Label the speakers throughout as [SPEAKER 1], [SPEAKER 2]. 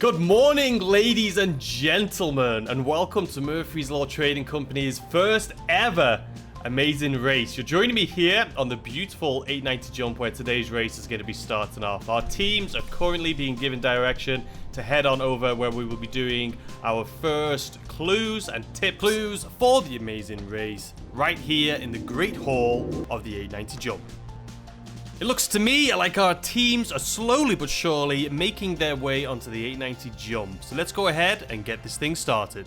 [SPEAKER 1] Good morning, ladies and gentlemen, and welcome to Murphy's Law Trading Company's first ever amazing race. You're joining me here on the beautiful 890 jump where today's race is going to be starting off. Our teams are currently being given direction to head on over where we will be doing our first clues and tip clues for the amazing race right here in the Great Hall of the 890 jump. It looks to me like our teams are slowly but surely making their way onto the 890 jump. So let's go ahead and get this thing started.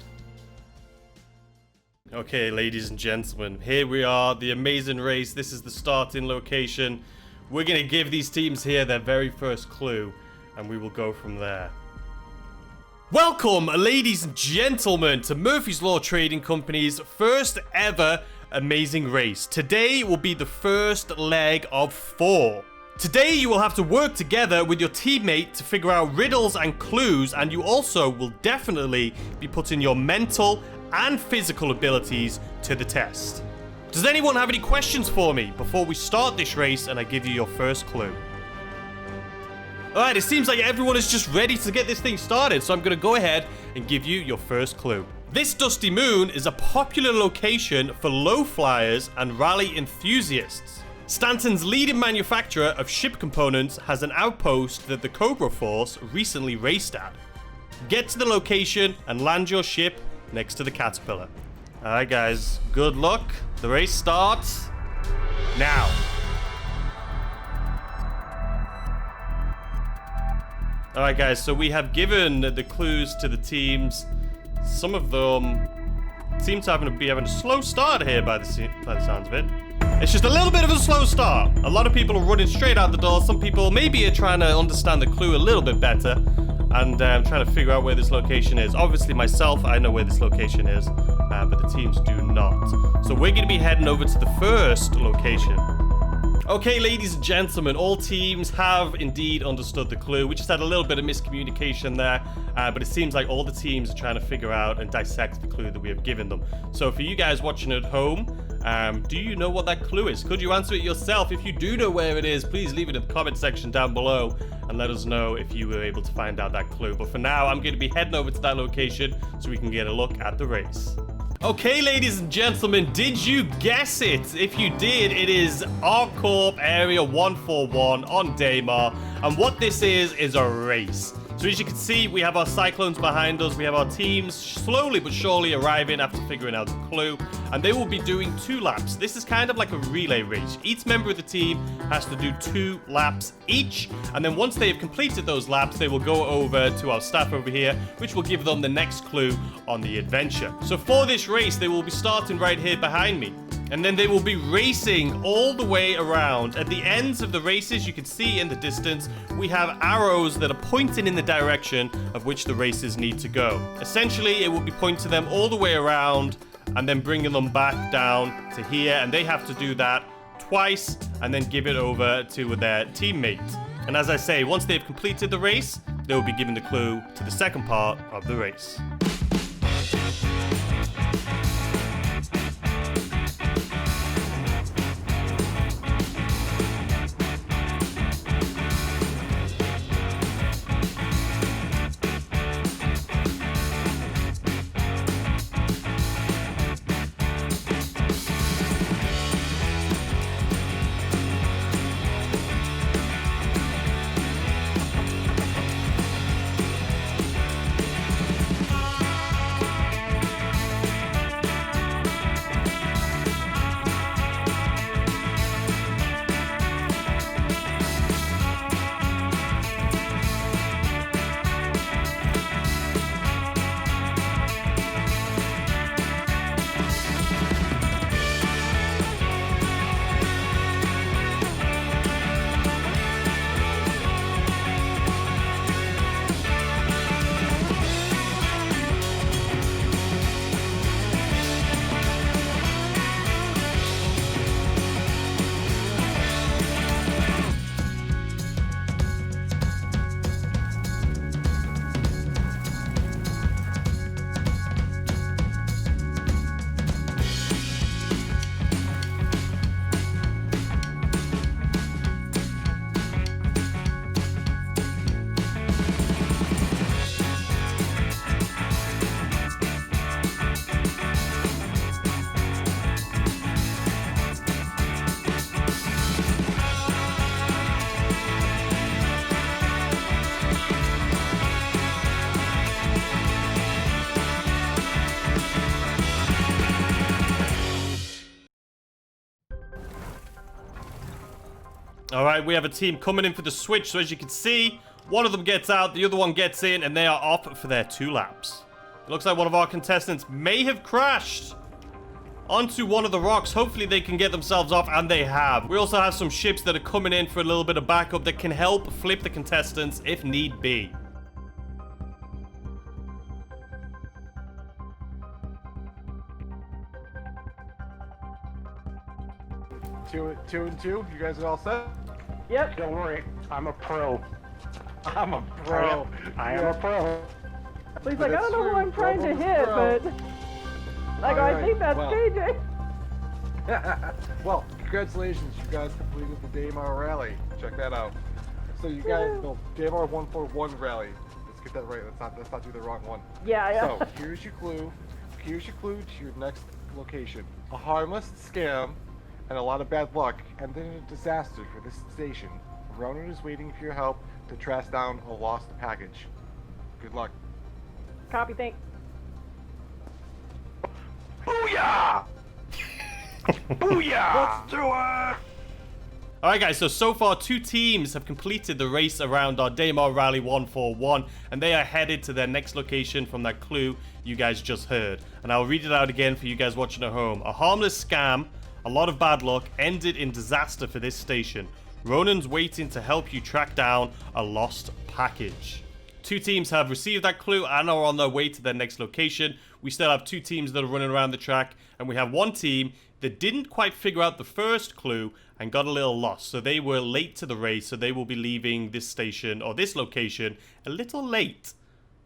[SPEAKER 1] Okay, ladies and gentlemen, here we are, the amazing race. This is the starting location. We're going to give these teams here their very first clue, and we will go from there. Welcome, ladies and gentlemen, to Murphy's Law Trading Company's first ever amazing race. Today will be the first leg of 4. Today you will have to work together with your teammate to figure out riddles and clues, and you also will definitely be putting your mental and physical abilities to the test. Does anyone have any questions for me before we start this race and I give you your first clue? Alright, it seems like everyone is just ready to get this thing started, so I'm going to go ahead and give you your first clue. This dusty moon is a popular location for low flyers and rally enthusiasts. Stanton's leading manufacturer of ship components has an outpost that the Cobra Force recently raced at. Get to the location and land your ship next to the Caterpillar. Alright guys, good luck. The race starts now. Alright guys, so we have given the clues to the teams. Some of them seem to be having a slow start here by the sounds of it. It's just a little bit of a slow start. A lot of people are running straight out the door. Some people maybe are trying to understand the clue a little bit better and trying to figure out where this location is. Obviously myself, I know where this location is, but the teams do not. So we're going to be heading over to the first location. Okay, ladies and gentlemen, all teams have indeed understood the clue. We just had a little bit of miscommunication there, but it seems like all the teams are trying to figure out and dissect the clue that we have given them. So for you guys watching at home, do you know what that clue is? Could you answer it yourself? If you do know where it is, please leave it in the comment section down below and let us know if you were able to find out that clue. But for now, I'm going to be heading over to that location so we can get a look at the race. Okay, ladies and gentlemen, did you guess it? If you did, it is ArcCorp Area 141 on Daymar, and what this is a race. So as you can see, we have our Cyclones behind us, we have our teams slowly but surely arriving after figuring out the clue, and they will be doing 2 laps. This is kind of like a relay race. Each member of the team has to do 2 laps each, and then once they have completed those laps, they will go over to our staff over here, which will give them the next clue on the adventure. So for this race, they will be starting right here behind me. And then they will be racing all the way around. At the ends of the races, you can see in the distance, we have arrows that are pointing in the direction of which the races need to go. Essentially, it will be pointing them all the way around and then bringing them back down to here. And they have to do that twice and then give it over to their teammate. And as I say, once they've completed the race, they will be given the clue to the second part of the race. All right, we have a team coming in for the switch. So as you can see, one of them gets out, the other one gets in, and they are off for their 2 laps. It looks like one of our contestants may have crashed onto one of the rocks. Hopefully they can get themselves off, and they have. We also have some ships that are coming in for a little bit of backup that can help flip the contestants if need be.
[SPEAKER 2] Two and two. You guys are all set?
[SPEAKER 3] Yep.
[SPEAKER 4] Don't worry, I'm a pro.
[SPEAKER 2] I'm a pro.
[SPEAKER 4] I am a pro.
[SPEAKER 3] So he's like, I don't know who I'm trying to hit, but like, I think that's KJ.
[SPEAKER 2] Well, congratulations, you guys completed the Daymar rally. Check that out. So you guys, no, Daymar 141 rally. Let's get that right. Let's not do the wrong one.
[SPEAKER 3] Yeah.
[SPEAKER 2] So here's your clue. Here's your clue to your next location. A harmless scam and a lot of bad luck, and then a disaster for this station. Ronan is waiting for your help to track down a lost package. Good luck.
[SPEAKER 3] Copy, thanks.
[SPEAKER 4] Booyah! Booyah! Let's do it!
[SPEAKER 1] Alright guys, so far 2 teams have completed the race around our Daymar Rally 141, and they are headed to their next location from that clue you guys just heard. And I'll read it out again for you guys watching at home. A harmless scam, a lot of bad luck, ended in disaster for this station. Ronan's waiting to help you track down a lost package. 2 teams have received that clue and are on their way to their next location. We still have 2 teams that are running around the track, and we have 1 team that didn't quite figure out the first clue and got a little lost. So they were late to the race, so they will be leaving this station or this location a little late.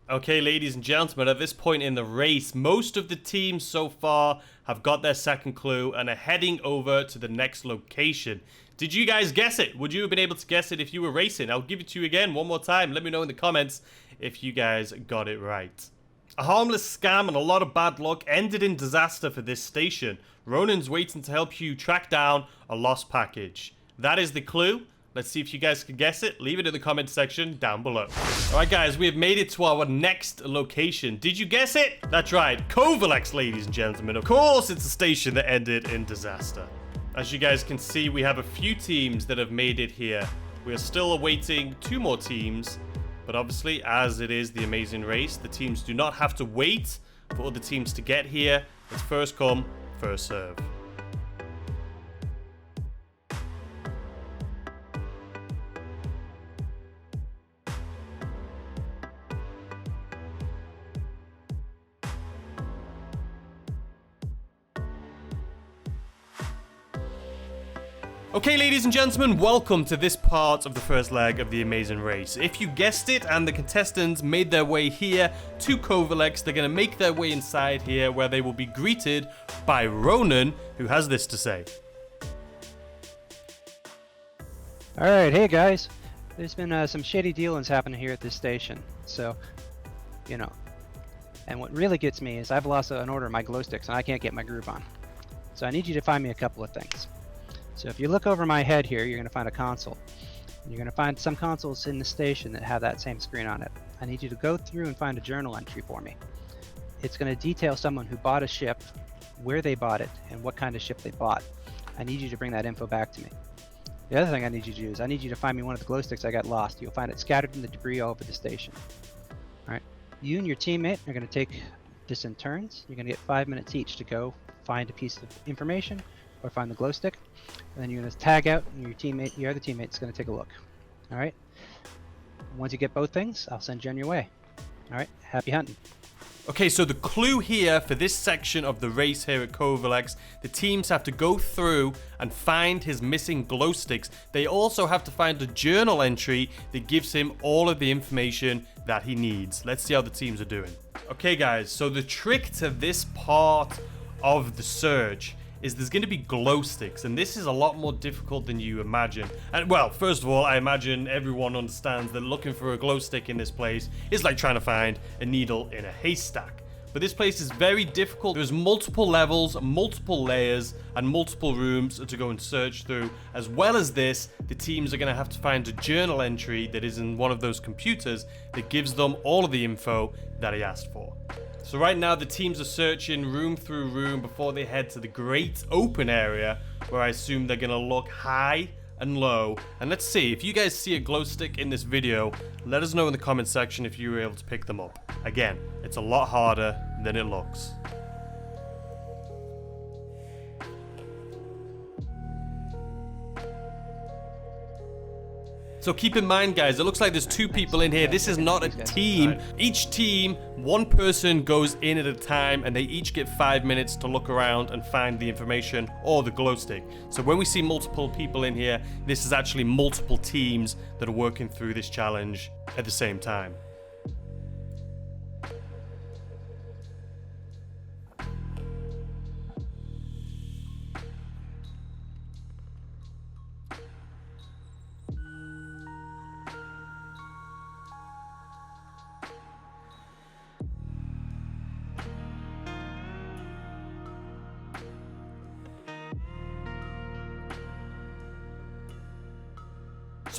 [SPEAKER 1] Okay, ladies and gentlemen, at this point in the race, most of the teams so far have got their second clue and are heading over to the next location. Did you guys guess it? Would you have been able to guess it if you were racing? I'll give it to you again one more time. Let me know in the comments if you guys got it right. A harmless scam and a lot of bad luck ended in disaster for this station. Ronan's waiting to help you track down a lost package. That is the clue. Let's see if you guys can guess it. Leave it in the comment section down below. Alright guys, we have made it to our next location. Did you guess it? That's right, Kovalex, ladies and gentlemen. Of course, it's a station that ended in disaster. As you guys can see, we have a few teams that have made it here. We are still awaiting 2 more teams. But obviously, as it is the Amazing Race, the teams do not have to wait for other teams to get here. It's first come, first serve. Okay, ladies and gentlemen, welcome to this part of the first leg of the Amazing Race. If you guessed it and the contestants made their way here to Kovalex, they're going to make their way inside here where they will be greeted by Ronan, who has this to say.
[SPEAKER 5] Alright, hey guys. There's been some shady dealings happening here at this station, so, you know. And what really gets me is I've lost an order of my glow sticks and I can't get my groove on. So I need you to find me a couple of things. So if you look over my head here, you're going to find a console. You're going to find some consoles in the station that have that same screen on it. I need you to go through and find a journal entry for me. It's going to detail someone who bought a ship, where they bought it, and what kind of ship they bought. I need you to bring that info back to me. The other thing I need you to do is I need you to find me one of the glow sticks I got lost. You'll find it scattered in the debris all over the station. Alright, you and your teammate are going to take this in turns. You're going to get 5 minutes each to go find a piece of information or find the glow stick, and then you're going to tag out, and your other teammate's going to take a look. All right. Once you get both things, I'll send you on your way. All right. Happy hunting.
[SPEAKER 1] Okay, so the clue here for this section of the race here at Kovalex, the teams have to go through and find his missing glow sticks. They also have to find a journal entry that gives him all of the information that he needs. Let's see how the teams are doing. Okay, guys. So the trick to this part of the search is there's going to be glow sticks, and this is a lot more difficult than you imagine. And well, first of all, I imagine everyone understands that looking for a glow stick in this place is like trying to find a needle in a haystack. But this place is very difficult. There's multiple levels, multiple layers, and multiple rooms to go and search through. As well as this, the teams are going to have to find a journal entry that is in one of those computers that gives them all of the info that he asked for. So right now the teams are searching room through room before they head to the great open area, where I assume they're going to look high and low. And let's see, if you guys see a glow stick in this video, let us know in the comment section if you were able to pick them up. Again, it's a lot harder than it looks. So keep in mind, guys, it looks like there's 2 people in here. This is not a team. Each team, 1 person goes in at a time, and they each get 5 minutes to look around and find the information or the glow stick. So when we see multiple people in here, this is actually multiple teams that are working through this challenge at the same time.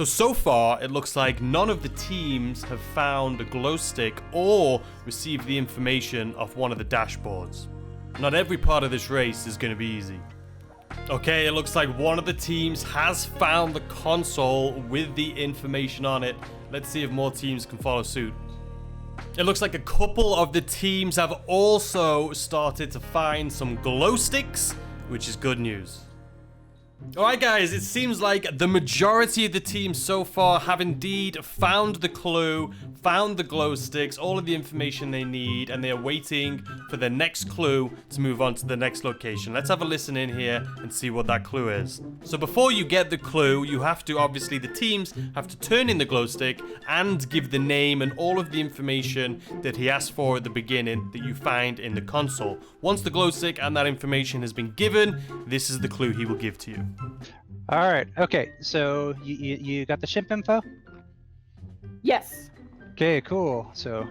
[SPEAKER 1] So far, it looks like none of the teams have found a glow stick or received the information off one of the dashboards. Not every part of this race is going to be easy. Okay, it looks like one of the teams has found the console with the information on it. Let's see if more teams can follow suit. It looks like a couple of the teams have also started to find some glow sticks, which is good news. Alright guys, it seems like the majority of the teams so far have indeed found the clue, found the glow sticks, all of the information they need, and they are waiting for the next clue to move on to the next location. Let's have a listen in here and see what that clue is. So before you get the clue, you have to, obviously the teams have to turn in the glow stick and give the name and all of the information that he asked for at the beginning that you find in the console. Once the glow stick and that information has been given, this is the clue he will give to you.
[SPEAKER 5] All right. Okay. So you got the ship info?
[SPEAKER 3] Yes.
[SPEAKER 5] Okay. Cool. So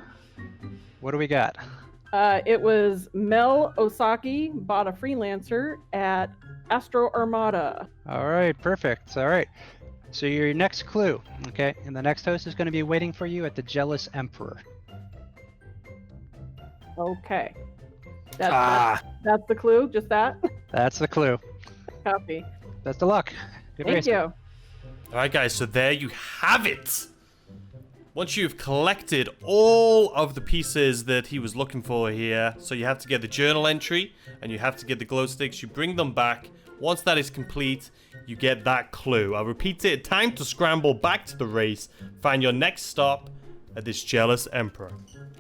[SPEAKER 5] what do we got?
[SPEAKER 3] It was Mel Osaki bought a freelancer at Astro Armada.
[SPEAKER 5] All right. Perfect. All right. So your next clue. Okay. And the next host is going to be waiting for you at the Jealous Emperor.
[SPEAKER 3] Okay. That's the clue. Just that.
[SPEAKER 5] That's the clue.
[SPEAKER 3] Copy.
[SPEAKER 5] Best of luck. Good
[SPEAKER 3] Thank
[SPEAKER 5] racing.
[SPEAKER 3] you.
[SPEAKER 1] Alright guys, so there you have it! Once you've collected all of the pieces that he was looking for here, so you have to get the journal entry, and you have to get the glow sticks, you bring them back. Once that is complete, you get that clue. I'll repeat it, time to scramble back to the race, find your next stop at this Jealous Emperor.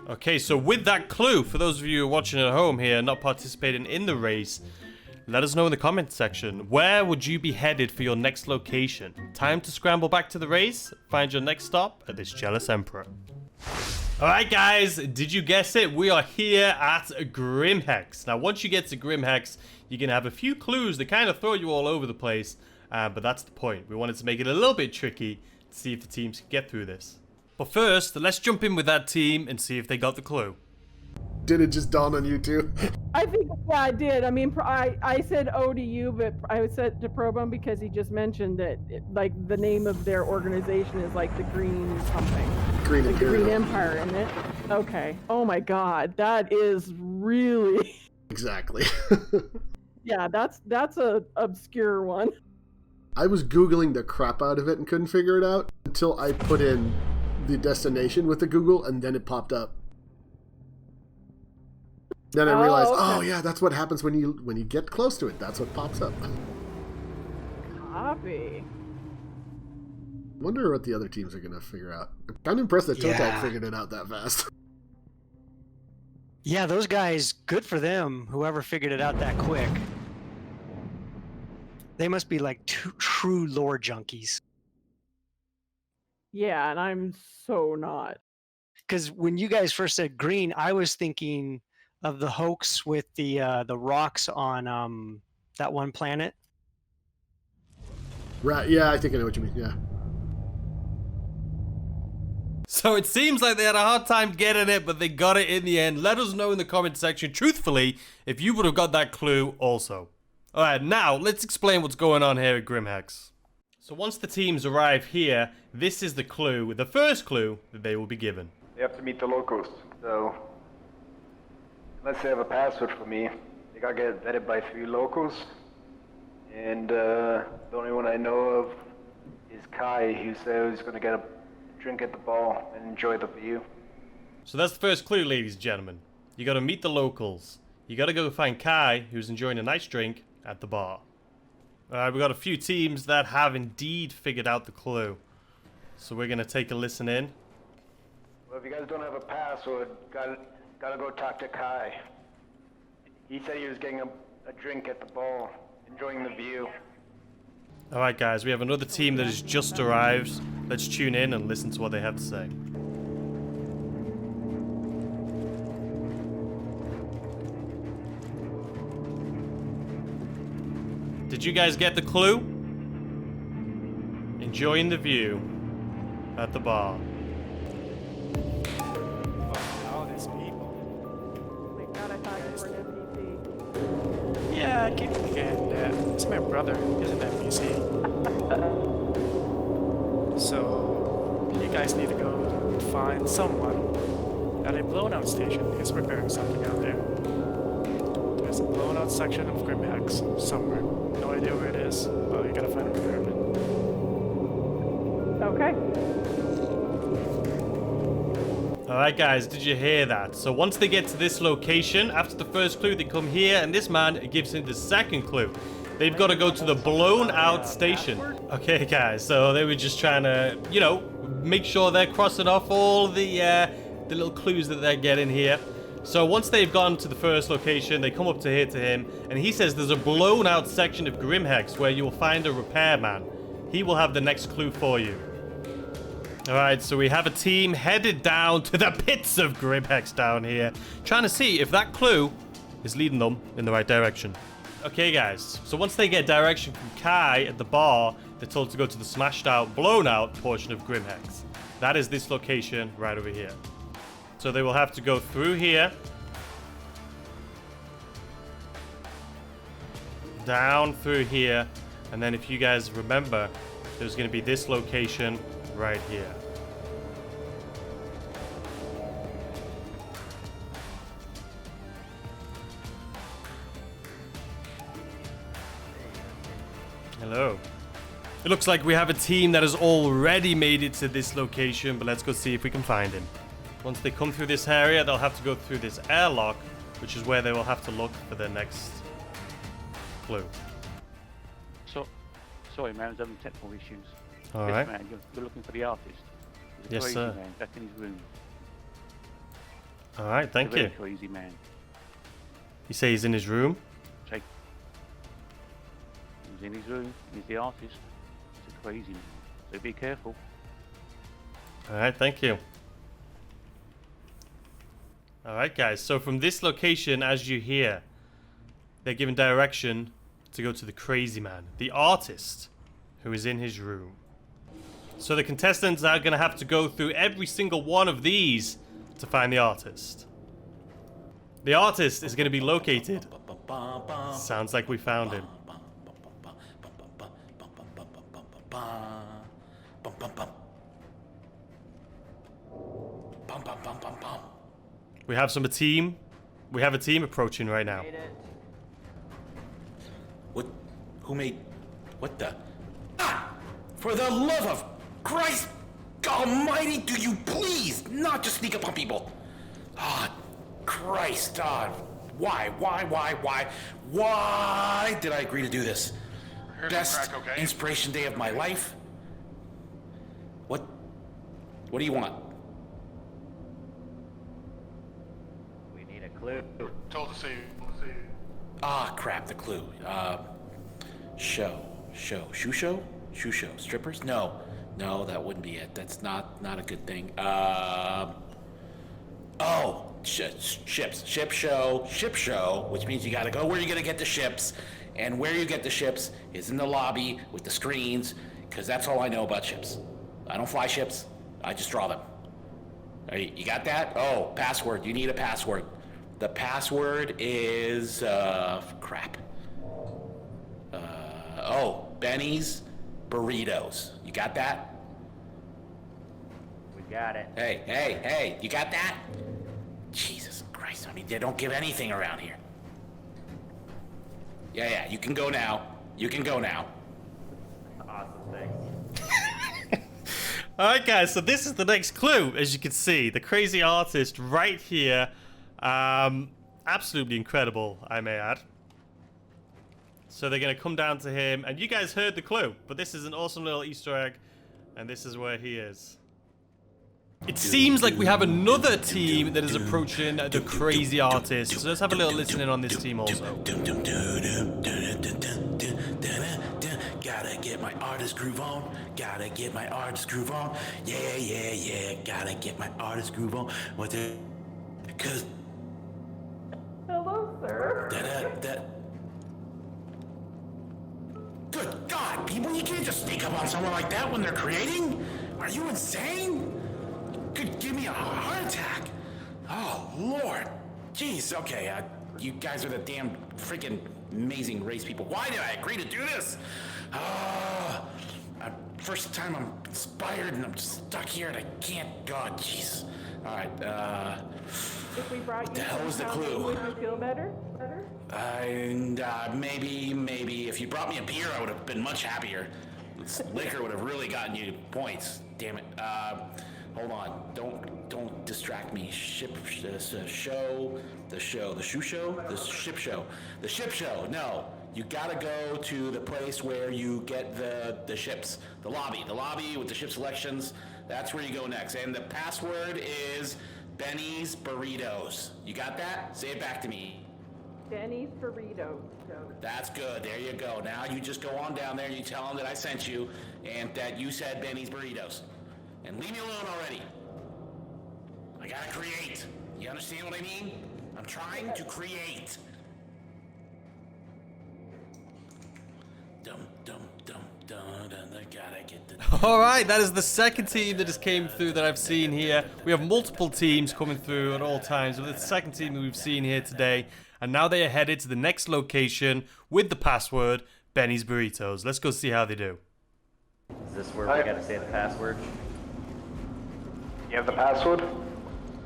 [SPEAKER 1] Okay, so with that clue, for those of you who are watching at home here, not participating in the race, let us know in the comment section, where would you be headed for your next location? Time to scramble back to the race, find your next stop at this Jealous Emperor. Alright guys, did you guess it? We are here at Grimhex. Now once you get to Grimhex, you're going to have a few clues that kind of throw you all over the place, but that's the point. We wanted to make it a little bit tricky to see if the teams can get through this. But first, let's jump in with that team and see if they got the clue.
[SPEAKER 6] Did it just dawn on you too?
[SPEAKER 3] I think, yeah, I did. I mean, I said O to you, but I said to probe him because he just mentioned that, like, the name of their organization is like the Green something.
[SPEAKER 6] Green
[SPEAKER 3] like
[SPEAKER 6] Imperial.
[SPEAKER 3] the Green Empire, isn't it? Okay. Oh my God, that is really.
[SPEAKER 6] Exactly.
[SPEAKER 3] Yeah, that's a obscure one.
[SPEAKER 6] I was Googling the crap out of it and couldn't figure it out until I put in the destination with the Google, and then it popped up. Then I realized,
[SPEAKER 3] okay.
[SPEAKER 6] oh yeah, that's what happens when you get close to it. That's what pops up.
[SPEAKER 3] Copy.
[SPEAKER 6] Wonder what the other teams are gonna figure out. I'm kind of impressed that Totak figured it out that fast.
[SPEAKER 7] Yeah, those guys, good for them, whoever figured it out that quick. They must be like true lore junkies.
[SPEAKER 3] Yeah, and I'm so not.
[SPEAKER 7] Because when you guys first said green, I was thinking of the hoax with the rocks on that one planet.
[SPEAKER 6] Right, yeah, I think I know what you mean, yeah.
[SPEAKER 1] So it seems like they had a hard time getting it, but they got it in the end. Let us know in the comment section, truthfully, if you would have got that clue also. Alright, now let's explain what's going on here at Grimhex. So once the teams arrive here, this is the clue, the first clue that they will be given.
[SPEAKER 8] They have to meet the locals, so unless they have a password for me, they gotta get vetted by 3 locals. And the only one I know of is Kai, who said he was going to get a drink at the bar and enjoy the view.
[SPEAKER 1] So that's the first clue, ladies and gentlemen. You gotta meet the locals. You gotta go find Kai, who's enjoying a nice drink at the bar. Alright, we've got a few teams that have indeed figured out the clue. So we're gonna take a listen in.
[SPEAKER 8] Well, if you guys don't have a password, gotta go talk to Kai. He said he was getting a drink at the bar, enjoying the view.
[SPEAKER 1] Alright guys, we have another team that has just arrived. Let's tune in and listen to what they have to say. Did you guys get the clue? Enjoying the view at the bar.
[SPEAKER 9] All these people.
[SPEAKER 3] Oh my god, I thought you were an NPC.
[SPEAKER 9] Yeah, I keep forgetting that. It's my brother. He's an NPC. So, you guys need to go find someone at a blown-out station. He's repairing something out there. There's a blown-out section of Grimhex somewhere. No idea where it is, but you gotta find a repairman.
[SPEAKER 3] Okay.
[SPEAKER 1] Alright guys, did you hear that? So once they get to this location, after the first clue, they come here and this man gives him the second clue. They've got to go to the blown out station. Okay guys, so they were just trying to, you know, make sure they're crossing off all the little clues that they're getting here. So once they've gone to the first location, they come up to here to him, and he says there's a blown out section of Grimhex where you will find a repairman. He will have the next clue for you. Alright, so we have a team headed down to the pits of Grimhex down here, trying to see if that clue is leading them in the right direction. Okay guys, so once they get direction from Kai at the bar, they're told to go to the smashed out, blown out portion of Grimhex. That is this location right over here. So they will have to go through here, down through here, and then if you guys remember, there's going to be this location right here. Hello. It looks like we have a team that has already made it to this location, but let's go see if we can find him. Once they come through this area, they'll have to go through this airlock, which is where they will have to look for their next clue.
[SPEAKER 10] So, sorry man, I was having technical issues.
[SPEAKER 1] All
[SPEAKER 10] Yes,
[SPEAKER 1] right.
[SPEAKER 10] man, you're looking for the artist. He's a
[SPEAKER 1] Yes,
[SPEAKER 10] crazy
[SPEAKER 1] sir.
[SPEAKER 10] man. That's in his room.
[SPEAKER 1] All right, thank
[SPEAKER 10] He's a
[SPEAKER 1] you.
[SPEAKER 10] very crazy man.
[SPEAKER 1] You say he's in his room?
[SPEAKER 10] Take. He's in his room. He's the artist. He's a crazy man. So be careful.
[SPEAKER 1] All right, thank you. All right, guys. So from this location, as you hear, they're given direction to go to the crazy man, the artist, who is in his room. So the contestants are going to have to go through every single one of these to find the artist. The artist is going to be located. Sounds like we found him. We have a team approaching right now.
[SPEAKER 11] What? Who made? What the? Ah! For the love of Christ Almighty, do you please not just sneak up on people? Ah, Christ! Why? Why did I agree to do this? Best inspiration day of my life. What? What do you want?
[SPEAKER 12] We need a clue.
[SPEAKER 4] Told to see you.
[SPEAKER 11] Ah, crap, the clue. Show. Shoe show? Shoe show. Strippers? No, that wouldn't be it. That's not a good thing. Oh, ships. Ship show, which means you gotta go where you're gonna get the ships. And where you get the ships is in the lobby with the screens, because that's all I know about ships. I don't fly ships, I just draw them. You got that? Oh, password. You need a password. The password is, crap. Benny's Burritos. You got that?
[SPEAKER 12] We got it.
[SPEAKER 11] Hey, you got that? Jesus Christ, I mean, they don't give anything around here. Yeah, you can go now.
[SPEAKER 12] Awesome, thanks.
[SPEAKER 1] Alright guys, so this is the next clue, as you can see. The crazy artist right here. Absolutely incredible, I may add. So they're going to come down to him, and you guys heard the clue, but this is an awesome little Easter egg, and this is where he is. It seems like we have another team that is approaching the crazy artist, so let's have a little listen in on this team also.
[SPEAKER 11] Gotta get my artist groove on. Gotta get my artist groove on. Yeah, yeah, yeah. Gotta get my artist groove on. What the? Cause.
[SPEAKER 3] Hello, sir.
[SPEAKER 11] Good God, people! You can't just sneak up on someone like that when they're creating. Are you insane? Could give me a heart attack. Oh Lord. Jeez. Okay. You guys are the damn freaking amazing race people. Why did I agree to do this? First time I'm inspired and I'm stuck here and I can't. God, jeez. All right.
[SPEAKER 3] If we brought
[SPEAKER 11] What the
[SPEAKER 3] you
[SPEAKER 11] hell was the
[SPEAKER 3] some coffee,
[SPEAKER 11] clue?
[SPEAKER 3] would you feel better?
[SPEAKER 11] Maybe if you brought me a beer, I would have been much happier. This liquor would have really gotten you points. Damn it. Hold on. Don't distract me. The ship show. No. You gotta go to the place where you get the ships. The lobby with the ship selections. That's where you go next. And the password is Benny's Burritos. You got that? Say it back to me.
[SPEAKER 3] Benny's Burritos.
[SPEAKER 11] That's good. There you go. Now you just go on down there and you tell them that I sent you and that you said Benny's Burritos. And leave me alone already. I gotta create. You understand what I mean? I'm trying to create.
[SPEAKER 1] Alright, that is the second team that just came through that I've seen here. We have multiple teams coming through at all times, but it's the second team that we've seen here today. And now they are headed to the next location with the password, Benny's Burritos. Let's go see how they do.
[SPEAKER 12] Is this where we gotta say the password?
[SPEAKER 8] You have the password?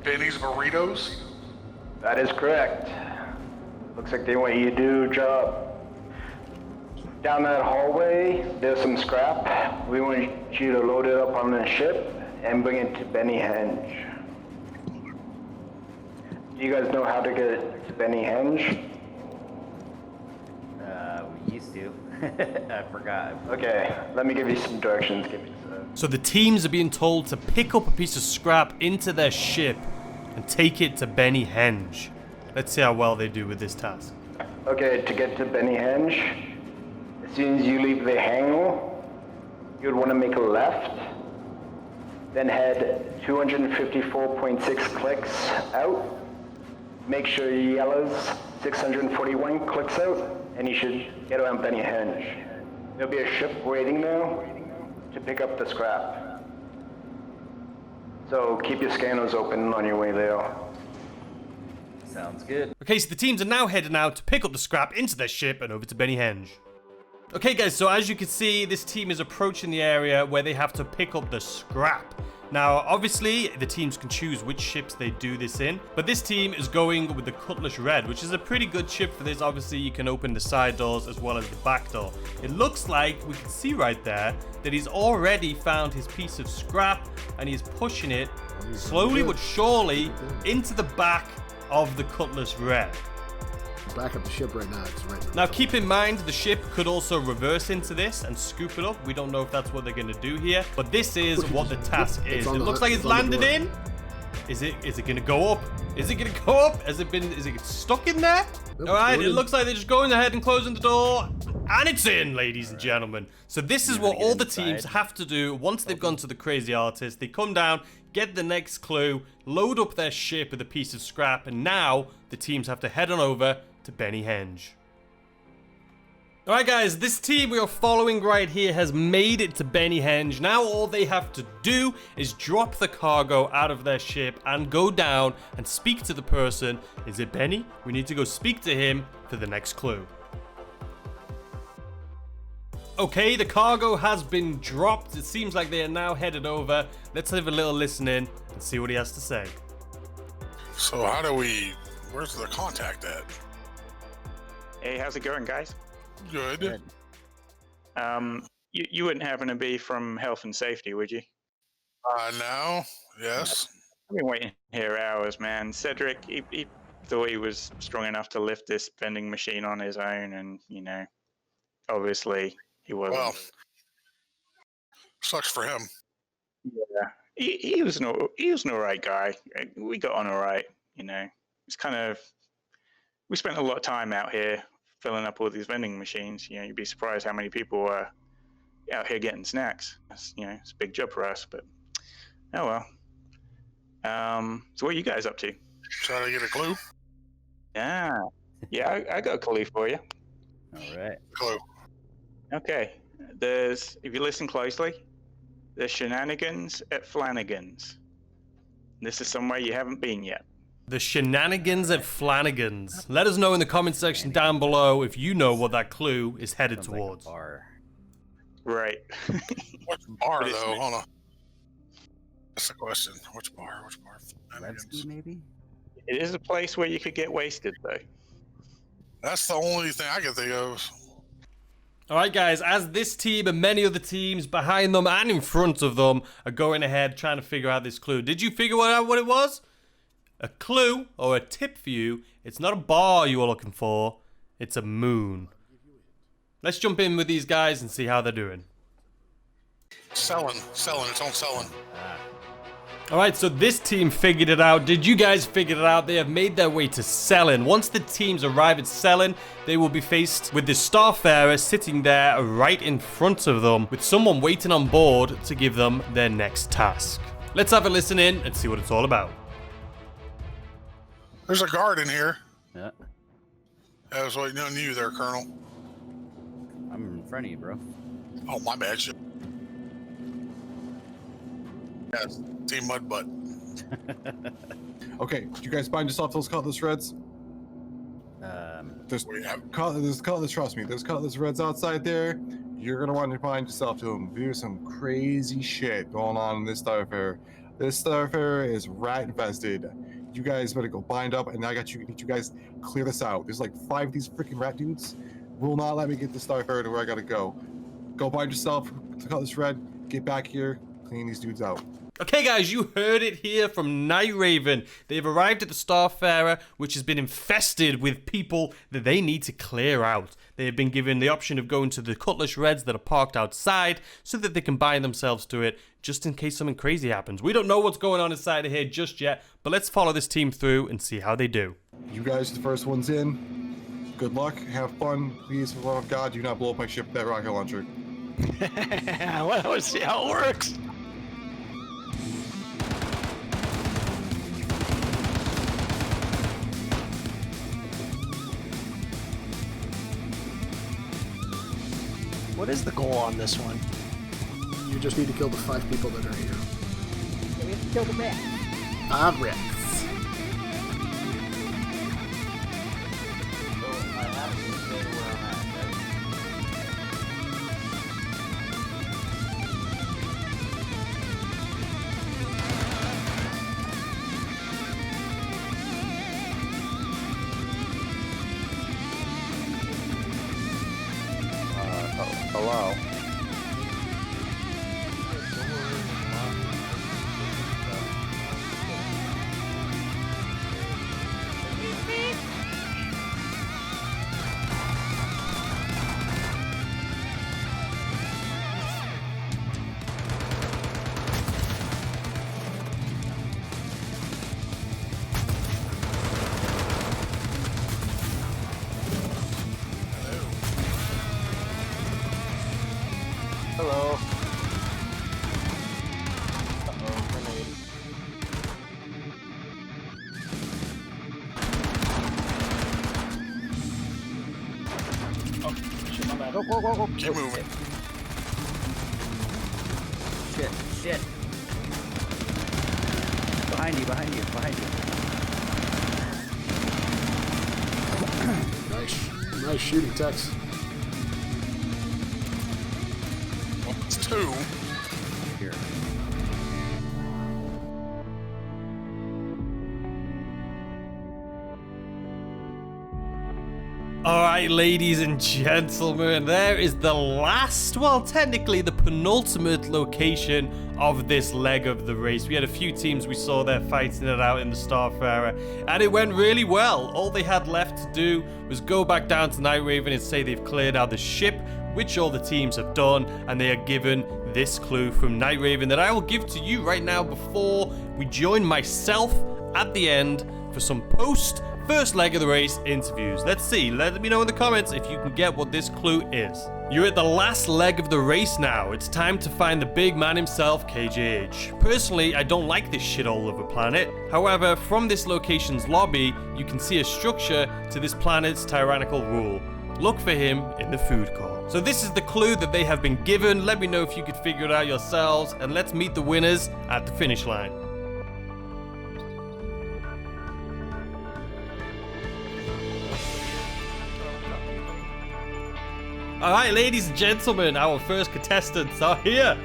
[SPEAKER 4] Benny's Burritos?
[SPEAKER 8] That is correct. Looks like they want you to do a job. Down that hallway, there's some scrap. We want you to load it up on the ship and bring it to Benny Henge. Do you guys know how to get it to Benny Henge?
[SPEAKER 12] We used to. I forgot.
[SPEAKER 8] Okay, let me give you some directions. Give me some.
[SPEAKER 1] So the teams are being told to pick up a piece of scrap into their ship and take it to Benny Henge. Let's see how well they do with this task.
[SPEAKER 8] Okay, to get to Benny Henge, as soon as you leave the hangar, you would want to make a left, then head 254.6 clicks out. Make sure yellow's 641 clicks out, and you should get around Benny Henge. There'll be a ship waiting there to pick up the scrap. So keep your scanners open on your way there.
[SPEAKER 12] Sounds good.
[SPEAKER 1] Okay, so the teams are now heading out to pick up the scrap into their ship and over to Benny Henge. Okay guys, so as you can see, this team is approaching the area where they have to pick up the scrap. Now, obviously, the teams can choose which ships they do this in, but this team is going with the Cutlass Red, which is a pretty good ship for this. Obviously, you can open the side doors as well as the back door. It looks like, we can see right there, that he's already found his piece of scrap, and he's pushing it slowly but surely into the back of the Cutlass Red.
[SPEAKER 6] Back up the ship right now. It's right
[SPEAKER 1] Now keep in mind, the ship could also reverse into this and scoop it up. We don't know if that's what they're going to do here, but this is what the task is. It looks like it's landed in. Is it going to go up? Is it going to go up? Is it stuck in there? All right, it looks like they're just going ahead and closing the door. And it's in, ladies and gentlemen. So this is what all the teams have to do once they've gone to the crazy artist. They come down, get the next clue, load up their ship with a piece of scrap, and now the teams have to head on over to Benny Henge. Alright guys, this team we are following right here has made it to Benny Henge. Now all they have to do is drop the cargo out of their ship and go down and speak to the person. Is it Benny? We need to go speak to him for the next clue. Okay, the cargo has been dropped. It seems like they are now headed over. Let's have a little listen in and see what he has to say.
[SPEAKER 4] So where's the contact at?
[SPEAKER 13] Hey, how's it going, guys?
[SPEAKER 4] Good.
[SPEAKER 13] You wouldn't happen to be from health and safety, would you?
[SPEAKER 4] No. Yes.
[SPEAKER 13] I've been waiting here hours, man. Cedric, he thought he was strong enough to lift this vending machine on his own, and obviously he wasn't.
[SPEAKER 4] Well, sucks for him.
[SPEAKER 13] Yeah, he was an all right guy. We got on all right. It's kind of, we spent a lot of time out here filling up all these vending machines. You'd be surprised how many people are out here getting snacks. It's a big job for us, but oh well. So what are you guys up to?
[SPEAKER 4] Trying to get a clue.
[SPEAKER 13] Yeah, I got a clue for you.
[SPEAKER 12] All right.
[SPEAKER 4] Clue.
[SPEAKER 13] Okay, if you listen closely, there's shenanigans at Flanagan's. This is somewhere you haven't been yet.
[SPEAKER 1] The shenanigans at Flanagan's. Let us know in the comment section down below if you know what that clue is headed towards.
[SPEAKER 12] Like a bar.
[SPEAKER 13] Right.
[SPEAKER 4] Which bar, though? Hold on. That's the question. Which bar? Which bar?
[SPEAKER 12] Levski, maybe?
[SPEAKER 13] It is a place where you could get wasted, though.
[SPEAKER 4] That's the only thing I can think of.
[SPEAKER 1] Alright guys, as this team and many other teams behind them and in front of them are going ahead trying to figure out this clue. Did you figure out what it was? A clue, or a tip for you, it's not a bar you are looking for, it's a moon. Let's jump in with these guys and see how they're doing.
[SPEAKER 4] Selling. It's on selling.
[SPEAKER 1] Alright, so this team figured it out. Did you guys figure it out? They have made their way to Selin. Once the teams arrive at Selin, they will be faced with the Starfarer sitting there right in front of them, with someone waiting on board to give them their next task. Let's have a listen in and see what it's all about.
[SPEAKER 4] There's a guard in here.
[SPEAKER 12] Yeah.
[SPEAKER 4] I was waiting on you there, Colonel.
[SPEAKER 12] I'm in front of you, bro.
[SPEAKER 4] Oh, my bad. Yes, Team Mudbutt.
[SPEAKER 2] Okay, did you guys find yourself those Cutlass Reds? There's Cutlass, trust me, there's Cutlass Reds outside there. You're gonna want to find yourself to them. There's some crazy shit going on in this Starfarer. This Starfarer is rat infested. You guys better go bind up, and I got you. Need you guys clear this out. There's like 5 of these freaking rat dudes. Will not let me get the Starfarer to where I gotta go. Go bind yourself to Cutlass Red. Get back here. Clean these dudes out.
[SPEAKER 1] Okay guys, you heard it here from Night Raven. They've arrived at the Starfarer, which has been infested with people that they need to clear out. They have been given the option of going to the Cutlass Reds that are parked outside so that they can bind themselves to it just in case something crazy happens. We don't know what's going on inside of here just yet, but let's follow this team through and see how they do.
[SPEAKER 2] You guys are the first ones in. Good luck. Have fun. Please, for the love of God, do not blow up my ship with that rocket launcher.
[SPEAKER 7] Let's see how it works. What is the goal on this one?
[SPEAKER 6] You just need to kill the 5 people that are here.
[SPEAKER 3] We have to kill the rat.
[SPEAKER 6] Rats.
[SPEAKER 12] Hello.
[SPEAKER 2] Hello. Uh-oh, grenade.
[SPEAKER 9] Oh, shit, my bad.
[SPEAKER 7] Go.
[SPEAKER 4] Keep moving.
[SPEAKER 12] Shit. Behind you.
[SPEAKER 6] Nice shooting, Tex.
[SPEAKER 4] Well, it's 2.
[SPEAKER 12] Here.
[SPEAKER 1] Alright, ladies and gentlemen, there is the last, well, technically the penultimate location of this leg of the race. We had a few teams we saw there fighting it out in the Starfarer, and it went really well. All they had left to do was go back down to Night Raven and say they've cleared out the ship, which all the teams have done, and they are given this clue from Night Raven that I will give to you right now before we join myself at the end for some first leg of the race interviews. Let's see. Let me know in the comments if you can get what this clue is. You're at the last leg of the race now. It's time to find the big man himself, KJH. Personally, I don't like this shithole of a planet. However, from this location's lobby, you can see a structure to this planet's tyrannical rule. Look for him in the food court. So this is the clue that they have been given. Let me know if you could figure it out yourselves, and let's meet the winners at the finish line. All right, ladies and gentlemen, our first contestants are here.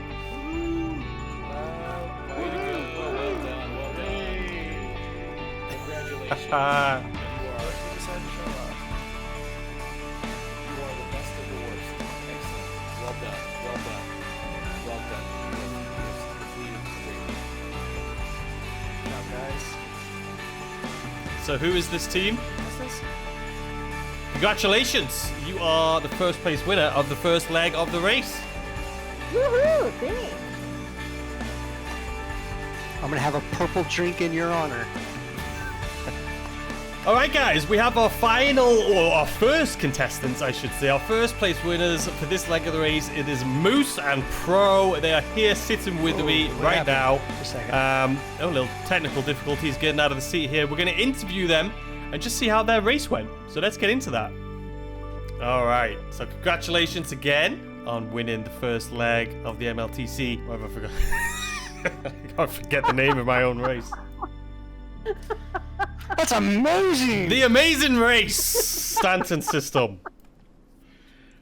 [SPEAKER 1] So who is this team? Congratulations! You are the first place winner of the first leg of the race.
[SPEAKER 3] Woohoo! Thanks.
[SPEAKER 7] I'm gonna have a purple drink in your honor.
[SPEAKER 1] All right, guys, we have our our first contestants, I should say, our first place winners for this leg of the race. It is Moose and Pro. They are here sitting with me right now. A little technical difficulties getting out of the seat here. We're going to interview them and just see how their race went. So let's get into that. All right, so congratulations again on winning the first leg of the MLTC. Oh, I forgot. I can't forget the name of my own race.
[SPEAKER 7] That's amazing!
[SPEAKER 1] The Amazing Race Stanton system.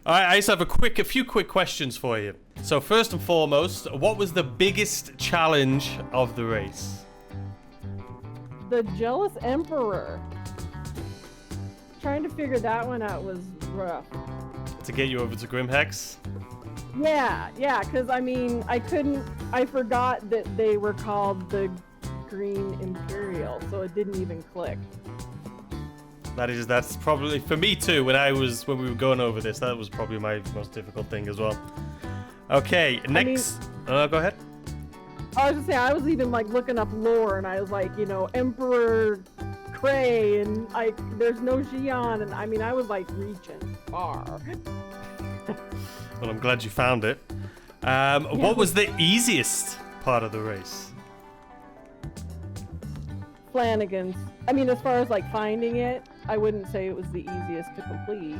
[SPEAKER 1] All right, I just have a few quick questions for you. So first and foremost, what was the biggest challenge of the race?
[SPEAKER 3] The Jealous Emperor. Trying to figure that one out was rough.
[SPEAKER 1] To get you over to Grimhex?
[SPEAKER 3] Yeah, because I mean, I forgot that they were called the Green Imperial, so it didn't even click.
[SPEAKER 1] That's probably, for me too, when we were going over this, that was probably my most difficult thing as well. Okay, next. Go ahead.
[SPEAKER 3] I was just saying, I was even like looking up lore, and I was like, Emperor Cray, and there's no Xion, and I mean, I was like reaching far.
[SPEAKER 1] Well, I'm glad you found it. What was the easiest part of the race?
[SPEAKER 3] Flanagan's. I mean, as far as like finding it, I wouldn't say it was the easiest to complete.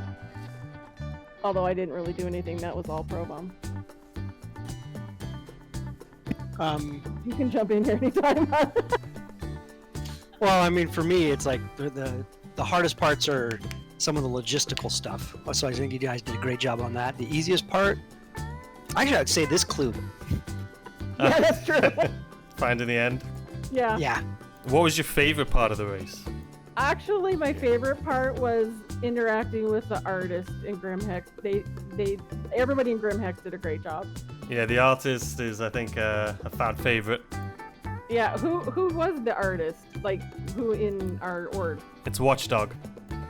[SPEAKER 3] Although I didn't really do anything, that was all pro bum. You can jump in here anytime.
[SPEAKER 7] Well, I mean, for me, it's like the hardest parts are some of the logistical stuff. So I think you guys did a great job on that. The easiest part, actually, I'd say this clue.
[SPEAKER 3] Yeah, that's true.
[SPEAKER 1] Find in the end?
[SPEAKER 3] Yeah.
[SPEAKER 7] Yeah.
[SPEAKER 1] What was your favorite part of the race?
[SPEAKER 3] Actually, my favorite part was interacting with the artist in Grimhex. Everybody in Grimhex did a great job.
[SPEAKER 1] Yeah, the artist is, I think, a fan favorite.
[SPEAKER 3] Yeah, who was the artist? Like, who in our org?
[SPEAKER 1] It's Watchdog.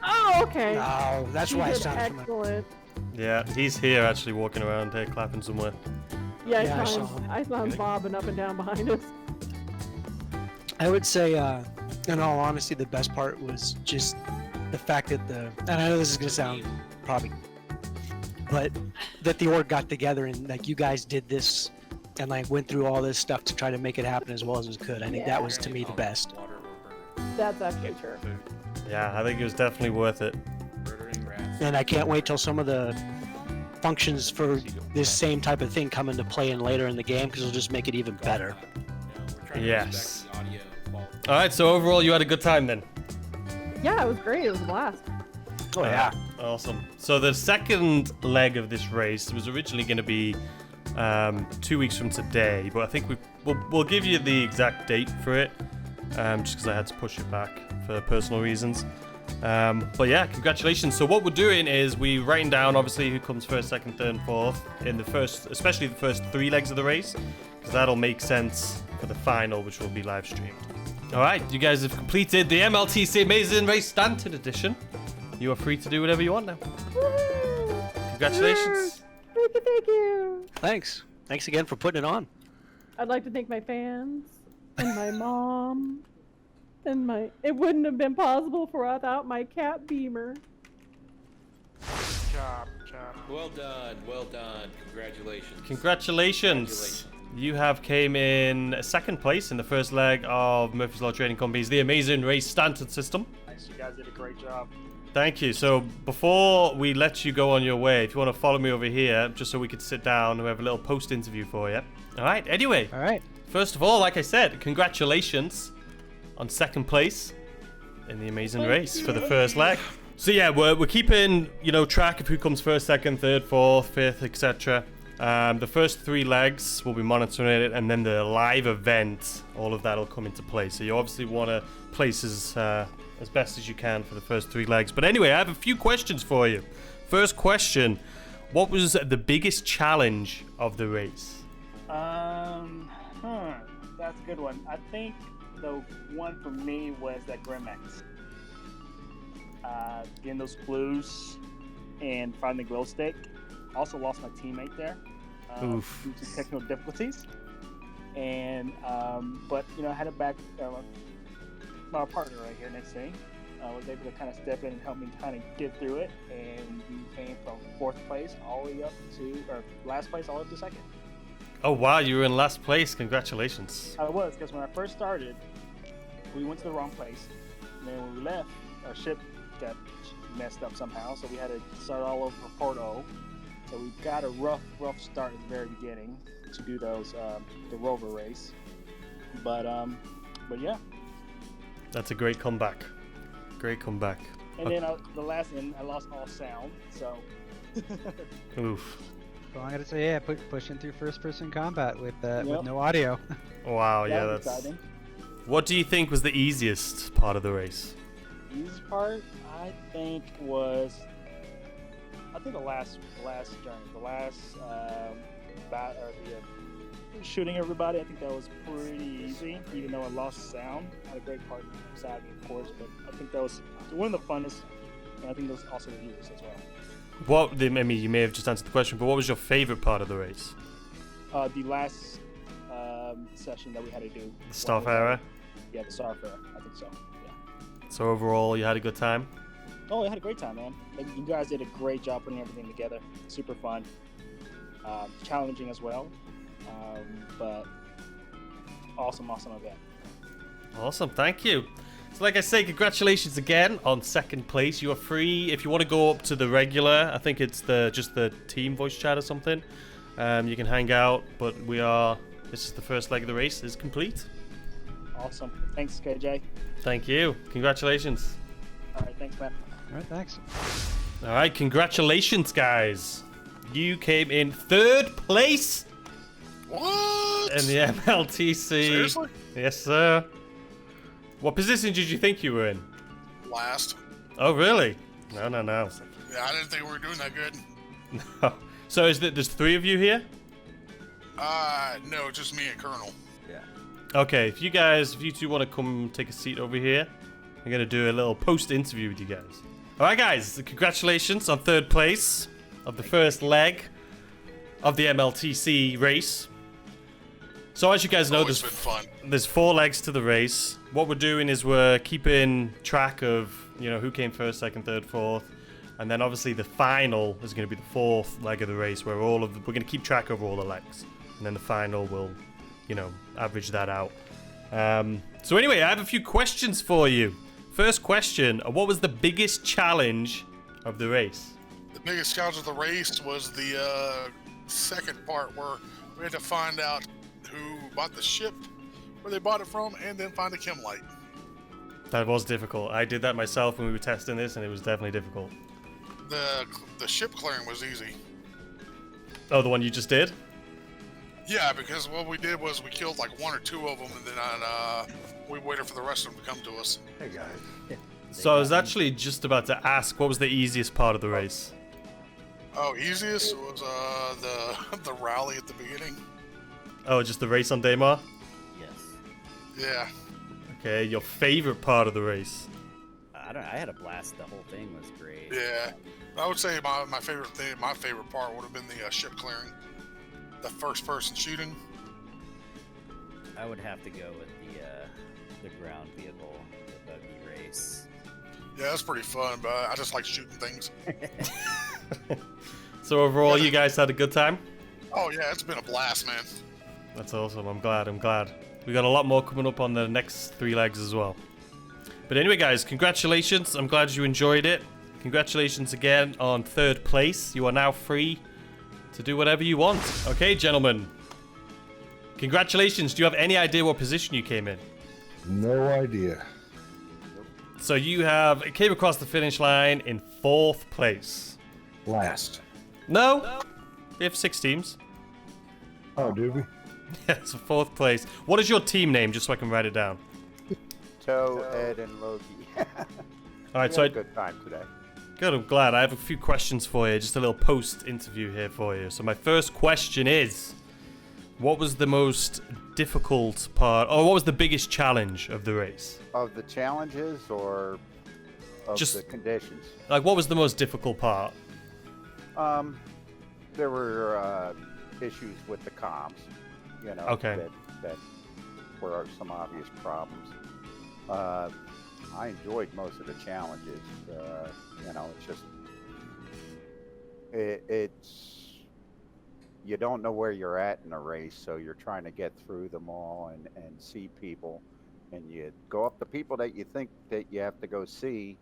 [SPEAKER 3] Oh, okay.
[SPEAKER 7] No, that's why it sounds
[SPEAKER 3] excellent.
[SPEAKER 1] Yeah, he's here actually walking around here, clapping somewhere.
[SPEAKER 3] Yeah, I saw him bobbing up and down behind us.
[SPEAKER 7] I would say, in all honesty, the best part was just the fact that and I know this is gonna sound probably, but that the org got together and like you guys did this and like went through all this stuff to try to make it happen as well as it could. I think that was to me the best.
[SPEAKER 3] That's actually true.
[SPEAKER 1] Yeah, I think it was definitely worth it.
[SPEAKER 7] And I can't wait till some of the functions for this same type of thing come into play in later in the game because it'll just make it even better.
[SPEAKER 1] Yes. All right, so overall, you had a good time then?
[SPEAKER 3] Yeah, it was great. It was a blast.
[SPEAKER 7] Oh, yeah.
[SPEAKER 1] Awesome. So the second leg of this race was originally going to be 2 weeks from today, but I think we'll give you the exact date for it, just because I had to push it back for personal reasons. But yeah, congratulations. So what we're doing is we're writing down, obviously, who comes first, second, third, and fourth in especially the first 3 legs of the race. because that'll make sense for the final, which will be live streamed. All right, you guys have completed the MLTC Amazing Race Standard Edition. You are free to do whatever you want now. Congratulations.
[SPEAKER 3] Thank you.
[SPEAKER 7] Thanks. Thanks again for putting it on.
[SPEAKER 3] I'd like to thank my fans and my mom and my. It wouldn't have been possible without my cat Beamer.
[SPEAKER 9] Job.
[SPEAKER 11] Well done. Congratulations.
[SPEAKER 1] Congratulations. You have came in second place in the first leg of Murphy's Law Trading Company's The Amazing Race Standard System.
[SPEAKER 9] Nice, you guys did a great job.
[SPEAKER 1] Thank you. So before we let you go on your way, if you want to follow me over here, just so we could sit down, we have a little post-interview for you. All right. Anyway.
[SPEAKER 5] All right.
[SPEAKER 1] First of all, like I said, congratulations on second place in the Amazing Race for the first leg. So yeah, we're keeping, track of who comes first, second, third, fourth, fifth, etc. The first 3 legs will be monitoring it, and then the live event, all of that will come into play. So you obviously want to place as best as you can for the first 3 legs. But anyway, I have a few questions for you. First question, what was the biggest challenge of the race?
[SPEAKER 14] That's a good one. I think the one for me was that Grimex. Getting those clues and finding the glow stick. Also lost my teammate there due to technical difficulties. And but I had a back my partner right here next to me. Was able to kind of step in and help me kind of get through it, and we came from 4th place all the way up to last place all the way up to 2nd.
[SPEAKER 1] Oh wow, you were in last place. Congratulations.
[SPEAKER 14] I was, because when I first started, we went to the wrong place, and then when we left, our ship got messed up somehow, so we had to start all over for Port O. So we got a rough start at the very beginning to do those the rover race, but yeah. That's
[SPEAKER 1] a great comeback. Great comeback.
[SPEAKER 14] And then the last end, I lost all sound, so.
[SPEAKER 1] Oof.
[SPEAKER 5] Well, I gotta say, yeah, pushing through first-person combat with no audio.
[SPEAKER 1] Wow, yeah,
[SPEAKER 14] that's.
[SPEAKER 1] Exciting. What do you think was the easiest part of the race?
[SPEAKER 14] The easiest part, I think, was the last journey, the last shooting everybody. I think that was pretty easy, even though I lost sound. I had a great partner beside me, of course, but I think that was one of the funnest, and I think that was also the easiest as well.
[SPEAKER 1] You may have just answered the question, but what was your favorite part of the race?
[SPEAKER 14] The last session that we had to do.
[SPEAKER 1] The Starfarer?
[SPEAKER 14] Yeah, the Starfarer. I think so, yeah.
[SPEAKER 1] So overall, you had a good time?
[SPEAKER 14] Oh, I had a great time, man. You guys did a great job putting everything together. Super fun. Challenging as well. But awesome event.
[SPEAKER 1] Awesome, thank you. So like I say, congratulations again on second place. You are free if you want to go up to the regular. I think it's just the team voice chat or something. You can hang out, but this is the first leg of the race is complete.
[SPEAKER 14] Awesome. Thanks, KJ.
[SPEAKER 1] Thank you. Congratulations.
[SPEAKER 14] All right, thanks, man.
[SPEAKER 5] All right, thanks.
[SPEAKER 1] All right, congratulations, guys. You came in 3rd place.
[SPEAKER 4] What?
[SPEAKER 1] In the MLTC.
[SPEAKER 4] Seriously?
[SPEAKER 1] Yes, sir. What position did you think you were in?
[SPEAKER 4] Last.
[SPEAKER 1] Oh, really? No.
[SPEAKER 4] Yeah, I didn't think we were doing that good.
[SPEAKER 1] No. So there's 3 of you here?
[SPEAKER 4] No, just me and Colonel.
[SPEAKER 12] Yeah.
[SPEAKER 1] Okay, if you two want to come take a seat over here, I'm going to do a little post-interview with you guys. All right, guys, congratulations on 3rd place of the first leg of the MLTC race. So as you guys know, there's 4 legs to the race. What we're doing is we're keeping track of, who came first, second, third, fourth. And then obviously the final is going to be the 4th leg of the race where we're going to keep track of all the legs. And then the final will, average that out. So anyway, I have a few questions for you. First question, what was the biggest challenge of the race?
[SPEAKER 4] The biggest challenge of the race was the second part where we had to find out who bought the ship, where they bought it from, and then find a chem light.
[SPEAKER 1] That was difficult. I did that myself when we were testing this, and it was definitely difficult.
[SPEAKER 4] The ship clearing was easy.
[SPEAKER 1] Oh, the one you just did?
[SPEAKER 4] Yeah, because what we did was we killed like 1 or 2 of them, and then we waited for the rest of them to come to us.
[SPEAKER 12] Hey guys.
[SPEAKER 1] So I was actually just about to ask, what was the easiest part of the race?
[SPEAKER 4] Oh, easiest was the rally at the beginning.
[SPEAKER 1] Oh, just the race on Daymar?
[SPEAKER 12] Yes.
[SPEAKER 4] Yeah.
[SPEAKER 1] Okay, your favorite part of the race?
[SPEAKER 12] I don't know. I had a blast. The whole thing was great.
[SPEAKER 4] Yeah. I would say my favorite part would have been the ship clearing. The first person shooting.
[SPEAKER 12] I would have to go with the ground vehicle, the buggy race.
[SPEAKER 4] Yeah, that's pretty fun, but I just like shooting things.
[SPEAKER 1] So overall, you guys had a good time?
[SPEAKER 4] Oh yeah, it's been a blast, man.
[SPEAKER 1] That's awesome. I'm glad. We got a lot more coming up on the next 3 legs as well. But anyway, guys, congratulations. I'm glad you enjoyed it. Congratulations again on 3rd place. You are now free to do whatever you want. Okay, gentlemen. Congratulations. Do you have any idea what position you came in?
[SPEAKER 15] No idea.
[SPEAKER 1] So you came across the finish line in 4th place.
[SPEAKER 15] Last.
[SPEAKER 1] No. We have 6 teams.
[SPEAKER 15] Oh, do we?
[SPEAKER 1] Yeah, so 4th place. What is your team name, just so I can write it down?
[SPEAKER 16] Toe, Ed, and Loki.
[SPEAKER 1] All right, so
[SPEAKER 16] a good time today.
[SPEAKER 1] Good, I'm glad. I have a few questions for you, just a little post-interview here for you. So my first question is, what was the most difficult part, or what was the biggest challenge of the race?
[SPEAKER 16] Of the challenges or of the conditions?
[SPEAKER 1] Like, what was the most difficult part?
[SPEAKER 16] There were issues with the comms, you know,
[SPEAKER 1] Okay.
[SPEAKER 16] that were some obvious problems. I enjoyed most of the challenges. You know, it's just it's you don't know where you're at in a race, so you're trying to get through them all and see people, and you go up to people that you think that you have to go see,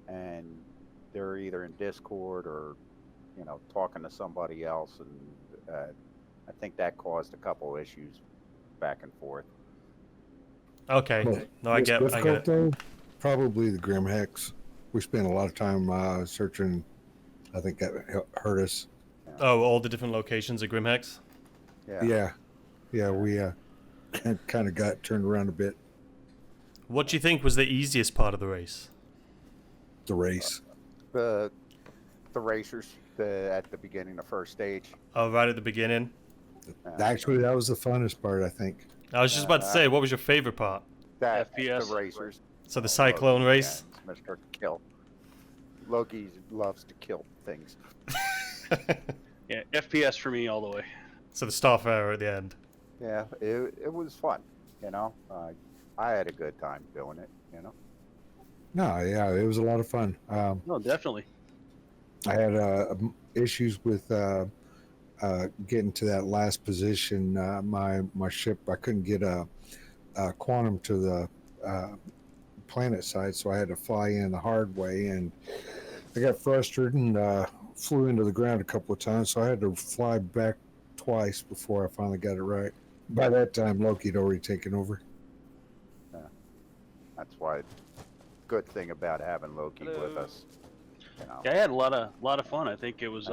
[SPEAKER 16] and they're either in Discord or, you know, talking to somebody else, and I think that caused a couple issues back and forth.
[SPEAKER 1] Okay,
[SPEAKER 15] Well,
[SPEAKER 1] no, I get it.
[SPEAKER 15] Though, probably the Grim Hex. We spent a lot of time searching. I think that hurt us.
[SPEAKER 1] Oh, all the different locations of Grimhex?
[SPEAKER 15] Yeah. We kind of got turned around a bit.
[SPEAKER 1] What do you think was the easiest part of the race?
[SPEAKER 15] The race.
[SPEAKER 16] The racers at the beginning, the first stage.
[SPEAKER 1] Oh, right at the beginning?
[SPEAKER 15] Actually, that was the funnest part, I think.
[SPEAKER 1] I was just about to say, what was your favorite part?
[SPEAKER 16] That the racers.
[SPEAKER 1] So the Cyclone race?
[SPEAKER 16] Yeah, Mr. Kill. Loki loves to kill things.
[SPEAKER 17] Yeah, FPS for me all the way.
[SPEAKER 1] So the Starfarer at the end.
[SPEAKER 16] Yeah, it was fun, you know. I had a good time doing it, you know.
[SPEAKER 15] No, yeah, it was a lot of fun.
[SPEAKER 17] No, definitely.
[SPEAKER 15] I had issues with getting to that last position. My ship, I couldn't get a quantum to the planet side, so I had to fly in the hard way, and I got frustrated and flew into the ground a couple of times, so I had to fly back twice before I finally got it right. By that time, Loki had already taken over.
[SPEAKER 16] That's why. Good thing about having Loki with us. You know.
[SPEAKER 17] Yeah, I had a lot of fun. I think it was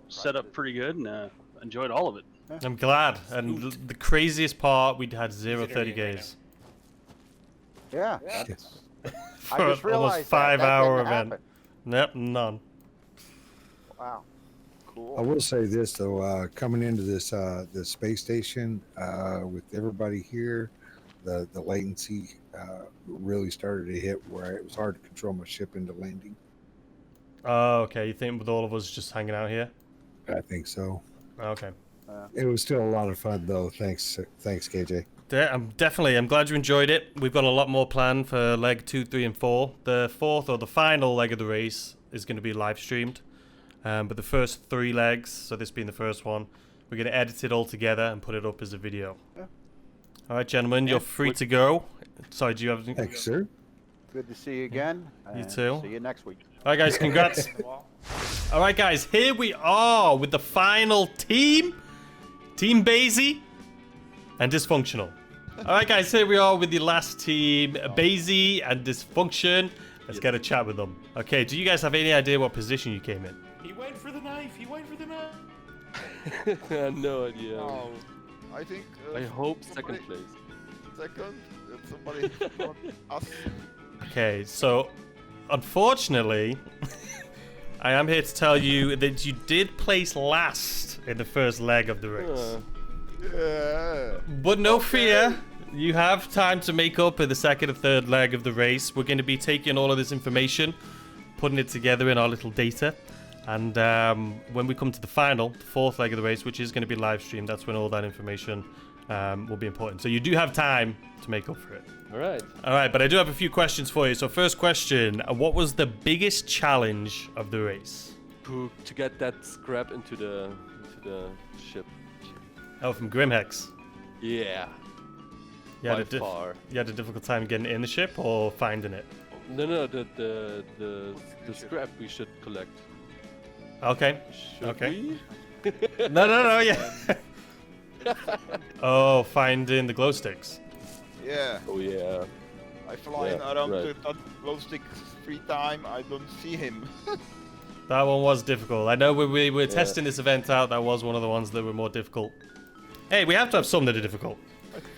[SPEAKER 17] set up pretty good, and enjoyed all of it.
[SPEAKER 1] I'm glad. And the craziest part, we'd had 30 games.
[SPEAKER 16] Yeah.
[SPEAKER 1] For
[SPEAKER 16] I just realized
[SPEAKER 1] almost 5-hour
[SPEAKER 16] that
[SPEAKER 1] event.
[SPEAKER 16] happen.
[SPEAKER 1] Nope, none.
[SPEAKER 16] Wow. Cool.
[SPEAKER 15] I will say this though, coming into this the space station with everybody here, the latency really started to hit where it was hard to control my ship into landing.
[SPEAKER 1] Oh, okay. You think with all of us just hanging out here?
[SPEAKER 15] I think so.
[SPEAKER 1] Okay.
[SPEAKER 15] It was still a lot of fun though. Thanks, KJ.
[SPEAKER 1] I'm glad you enjoyed it. We've got a lot more planned for leg 2, 3, and 4. The 4th, or the final leg of the race, is going to be live streamed. But the first 3 legs, so this being the first one, we're going to edit it all together and put it up as a video.
[SPEAKER 16] Yeah.
[SPEAKER 1] All right, gentlemen, you're free to go. Sorry, do you have anything?
[SPEAKER 15] Thanks, sir.
[SPEAKER 16] Good to see you again.
[SPEAKER 1] You too.
[SPEAKER 16] See you next week.
[SPEAKER 1] All right, guys, congrats. All right, guys, here we are with the final team. Team Basie and Dysfunctional. All right, guys, here we are with the last team, Basie and Dysfunction. Let's get a chat with them. Okay, do you guys have any idea what position you came in?
[SPEAKER 18] He went for the knife. He went for the knife.
[SPEAKER 19] I have no idea.
[SPEAKER 18] Oh, I think.
[SPEAKER 19] I hope second place.
[SPEAKER 18] Second? It's somebody not us.
[SPEAKER 1] Okay, so unfortunately, I am here to tell you that you did place last in the first leg of the race.
[SPEAKER 2] Yeah.
[SPEAKER 1] But no fear. You have time to make up in the second and third leg of the race. We're going to be taking all of this information, putting it together in our little data. And when we come to the final, the fourth leg of the race, which is going to be live streamed, that's when all that information will be important. So you do have time to make up for it.
[SPEAKER 19] All right.
[SPEAKER 1] All right, but I do have a few questions for you. So first question, what was the biggest challenge of the race?
[SPEAKER 19] To get that scrap into the ship.
[SPEAKER 1] Oh, from Grimhex.
[SPEAKER 19] Yeah.
[SPEAKER 1] You had a difficult time getting in the ship or finding it?
[SPEAKER 19] No, the scrap we should collect.
[SPEAKER 1] Okay.
[SPEAKER 19] Should
[SPEAKER 1] Okay.
[SPEAKER 19] we?
[SPEAKER 1] No, yeah. Oh, finding the glow sticks.
[SPEAKER 20] Yeah.
[SPEAKER 19] Oh yeah.
[SPEAKER 20] I fly around that glow stick 3 times. I don't see him.
[SPEAKER 1] That one was difficult. I know when we were testing this event out, that was one of the ones that were more difficult. Hey, we have to have some that are difficult.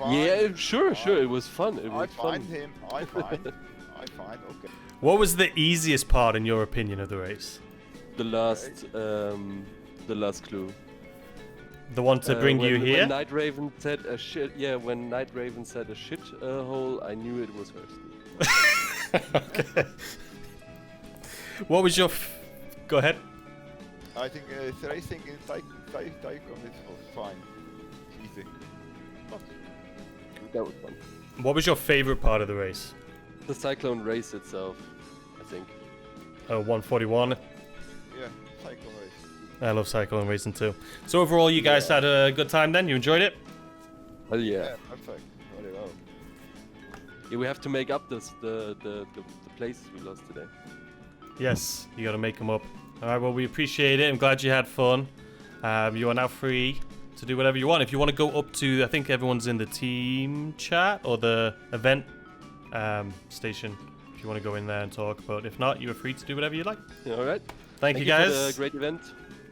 [SPEAKER 19] Yeah, sure. It was fun. It was fun.
[SPEAKER 20] I find. Okay.
[SPEAKER 1] What was the easiest part, in your opinion, of the race?
[SPEAKER 19] The last clue.
[SPEAKER 1] The one to bring you here?
[SPEAKER 19] When Night Raven said a shit, when Night Raven said a shit hole, I knew it was hers.
[SPEAKER 1] Okay. What was your? Go ahead.
[SPEAKER 20] I think racing in Tycoon was fine. Easy.
[SPEAKER 19] That was fun.
[SPEAKER 1] What was your favorite part of the race?
[SPEAKER 19] The Cyclone race itself, I think.
[SPEAKER 1] Oh, 141.
[SPEAKER 20] Yeah, Cyclone race.
[SPEAKER 1] I love Cyclone racing too. So overall, you guys had a good time then? You enjoyed it?
[SPEAKER 19] Hell yeah.
[SPEAKER 20] Yeah, perfect. Very well.
[SPEAKER 19] Yeah, we have to make up the places we lost today.
[SPEAKER 1] Yes, you got to make them up. All right, well, we appreciate it. I'm glad you had fun. You are now free to do whatever you want. If you want to go up to, I think everyone's in the team chat or the event station. If you want to go in there and talk, but if not, you are free to do whatever you like.
[SPEAKER 19] All right.
[SPEAKER 1] Thank you guys.
[SPEAKER 19] For the great event,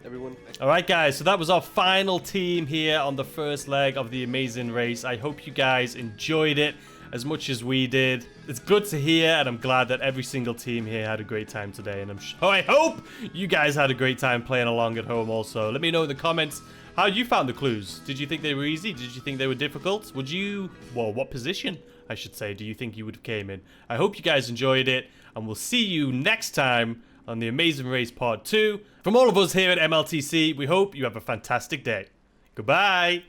[SPEAKER 19] everyone.
[SPEAKER 1] All right, guys. So that was our final team here on the first leg of the amazing race. I hope you guys enjoyed it as much as we did. It's good to hear, and I'm glad that every single team here had a great time today. And I hope you guys had a great time playing along at home also. Let me know in the comments how you found the clues. Did you think they were easy? Did you think they were difficult? What position, I should say, do you think you would have came in? I hope you guys enjoyed it, and we'll see you next time on the Amazing Race Part 2. From all of us here at MLTC, we hope you have a fantastic day. Goodbye.